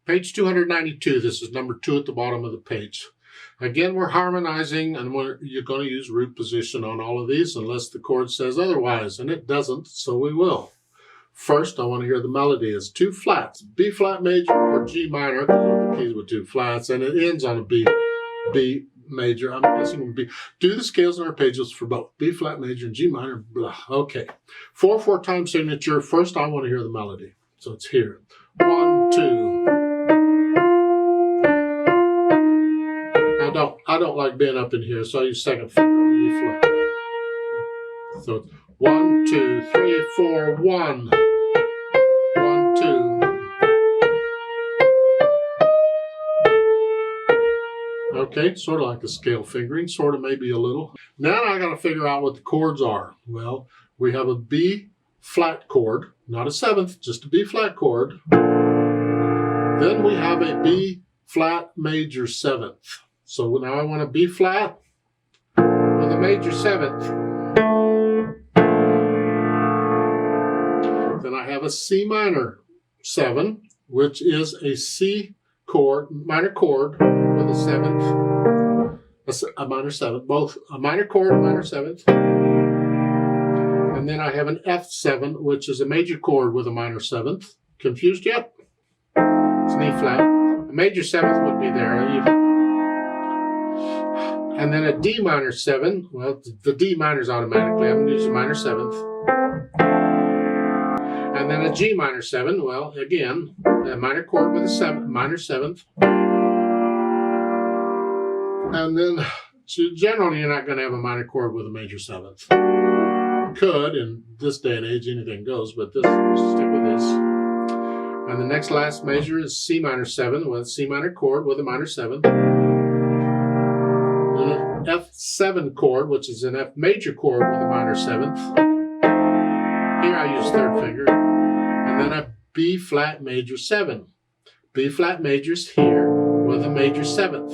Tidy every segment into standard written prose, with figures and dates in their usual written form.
Page 292, this is number 2 at the bottom of the page. Again, we're harmonizing, and you're going to use root position on all of these unless the chord says otherwise, and it doesn't, so we will. First, I want to hear the melody. It's 2 flats, B flat major or G minor, because the keys with 2 flats, and it ends on a B major. I'm guessing it would be. Do the scales and arpeggios for both B flat major and G minor. Blah. Okay. 4/4 time signature. First, I want to hear the melody. So it's here. 1, 2. I don't like being up in here, so I use second finger on the E flat. So it's 1, 2, 3, 4, 1. 1, 2. Okay, sort of like a scale fingering, sort of maybe a little. Now I got to figure out what the chords are. Well, we have a B flat chord, not a 7th, just a B flat chord. Then we have a B flat major 7th. So now I want a B flat with a major 7th. Then I have a C minor 7, which is a C chord, minor chord with a 7th, a minor 7th, both a minor chord and minor 7th. And then I have an F7, which is a major chord with a minor 7th. Confused yet? It's an E flat. A major 7th would be there. And then a D minor 7. Well, the D minor is automatically. I'm going to use a minor 7th. And then a G minor 7. Well, again, a minor chord with a minor 7th. And then, generally, you're not going to have a minor chord with a major 7th. Could, in this day and age, anything goes, but we'll stick with this. And the last measure is C minor 7 with C minor chord with a minor 7th. F7 chord, which is an F major chord with a minor 7th. Here I use third finger. And then a B flat major 7. B flat major's here with a major 7th.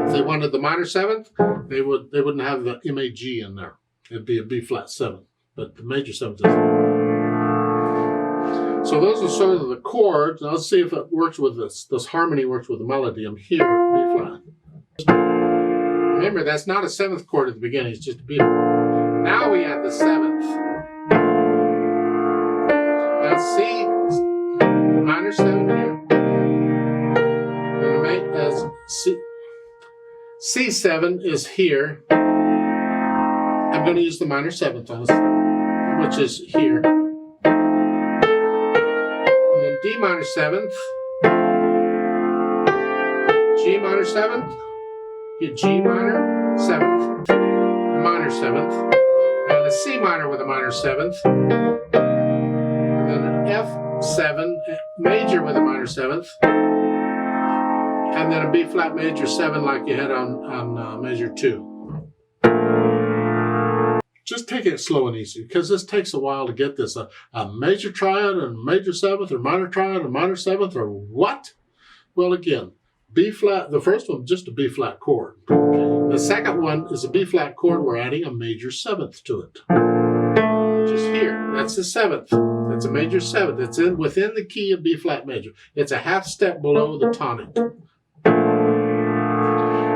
If they wanted the minor 7th, they wouldn't have the MAG in there. It'd be a B flat 7, but the major 7th is. So those are sort of the chords. Now let's see if it works with this. This harmony works with the melody. I'm here, B flat. Remember, that's not a 7th chord at the beginning. It's just a B. Now we have the 7th. Now C minor 7 here. And C7 is here. I'm going to use the minor 7th on this, which is here. D minor 7th, G minor 7th, G minor 7th, a minor 7th, and a C minor with a minor 7th, and then an F7 major with a minor 7th, and then a B flat major 7 like you had on measure 2. Just take it slow and easy, because this takes a while to get this. A major triad and major 7th, or minor triad and minor 7th, or what? Well, again, B flat, the first one, just a B flat chord. Okay. The second one is a B flat chord. We're adding a major 7th to it. Just here, that's the 7th. That's a major 7th. It's within the key of B flat major. It's a half step below the tonic.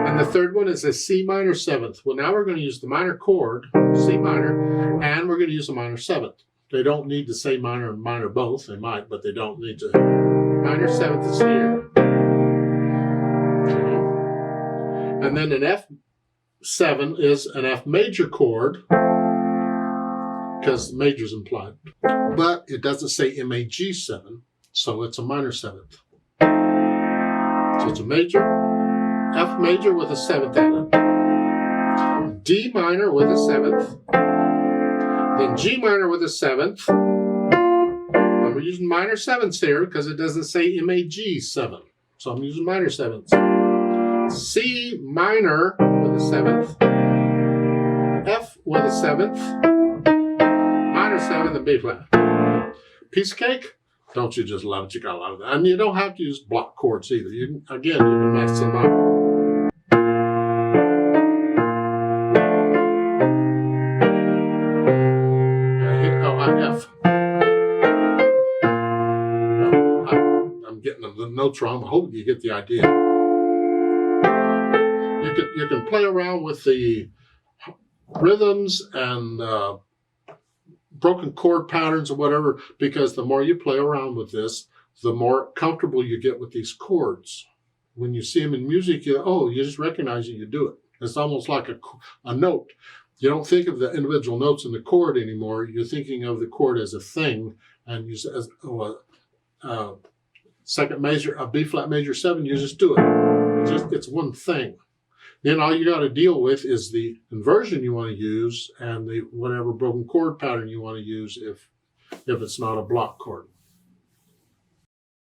And the third one is a C minor 7th. Well, now we're going to use the minor chord, C minor, and we're going to use a minor 7th. They don't need to say minor and minor both. They might, but they don't need to. Minor 7th is here. Okay. And then an F7 is an F major chord, because major is implied. But it doesn't say MAG7, so it's a minor 7th. So it's a major, F major with a 7th added, D minor with a 7th, then G minor with a 7th. And we're using minor 7ths here because it doesn't say MAG 7, so I'm using minor 7ths. C minor with a 7th, F with a 7th, minor 7th, and B flat. Piece of cake? Don't you just love it? You gotta love it. And you don't have to use block chords either. You can mess them up. F. notes wrong. I hope you get the idea. You can play around with the rhythms and broken chord patterns or whatever, because the more you play around with this, the more comfortable you get with these chords. When you see them in music, you just recognize it, you do it. It's almost like a note. You don't think of the individual notes in the chord anymore. You're thinking of the chord as a thing, and as second major, a B flat major 7, you just do it. It's one thing. Then all you got to deal with is the inversion you want to use and the whatever broken chord pattern you want to use if it's not a block chord.